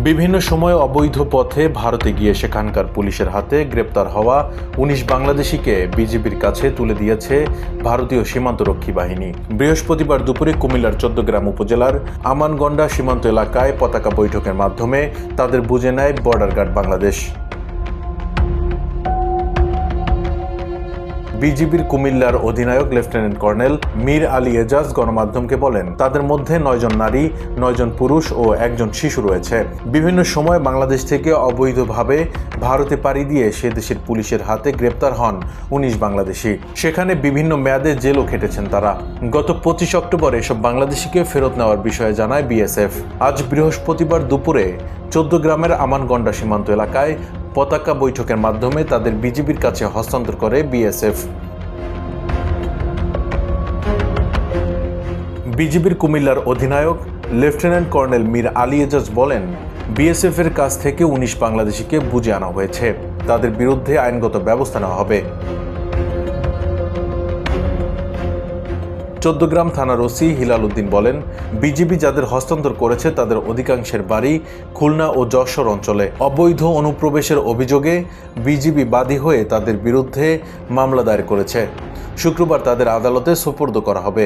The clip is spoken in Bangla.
বিভিন্ন সময় অবৈধ পথে ভারতে গিয়ে সেখানকার পুলিশের হাতে গ্রেপ্তার হওয়া ১৯ বাংলাদেশিকে বিজিবির কাছে তুলে দিয়েছে ভারতীয় সীমান্তরক্ষী বাহিনী। বৃহস্পতিবার দুপুরে কুমিল্লার ১৪গ্রাম উপজেলার আমানগন্ডা সীমান্ত এলাকায় পতাকা বৈঠকের মাধ্যমে তাদের বুঝে নেয় বর্ডার গার্ড বাংলাদেশ। বিজিবির কুমিল্লার অধিনায়ক লেফটেন্যান্ট কর্নেল মীর আলী এজাজ গণমাধ্যমকে বলেন, তাদের মধ্যে ৯ জন নারী, ৯ জন পুরুষ ও ১ জন শিশু রয়েছে। বিভিন্ন সময় বাংলাদেশ থেকে অবৈধভাবে ভারতে পাড়ি দিয়ে সে দেশের পুলিশের হাতে গ্রেপ্তার হন ১৯ বাংলাদেশি। সেখানে বিভিন্ন মেয়াদে জেলও খেটেছেন তারা। গত ২৫ অক্টোবর এসব বাংলাদেশিকে ফেরত নেওয়ার বিষয়ে জানায় বিএসএফ। আজ বৃহস্পতিবার দুপুরে ১৪গ্রামের আমানগন্ডা সীমান্ত এলাকায় পতাকা বৈঠকের মাধ্যমে তাদের বিজিবির কাছে হস্তান্তর করে বিএসএফ। বিজিবির কুমিল্লার অধিনায়ক লেফটেন্যান্ট কর্নেল মীর আলী এজাজ বলেন, বিএসএফ এর কাছ থেকে ১৯ বাংলাদেশিকে বুঝে আনা হয়েছে। তাদের বিরুদ্ধে আইনগত ব্যবস্থা নেওয়া হবে। ১৪গ্রাম থানার ওসি হিলাল উদ্দিন বলেন, বিজিবি যাদের হস্তান্তর করেছে তাদের অধিকাংশের বাড়ি খুলনা ও যশোর অঞ্চলে। অবৈধ অনুপ্রবেশের অভিযোগে বিজিবি বাদী হয়ে তাদের বিরুদ্ধে মামলা দায়ের করেছে। শুক্রবার তাদের আদালতে সোপর্দ করা হবে।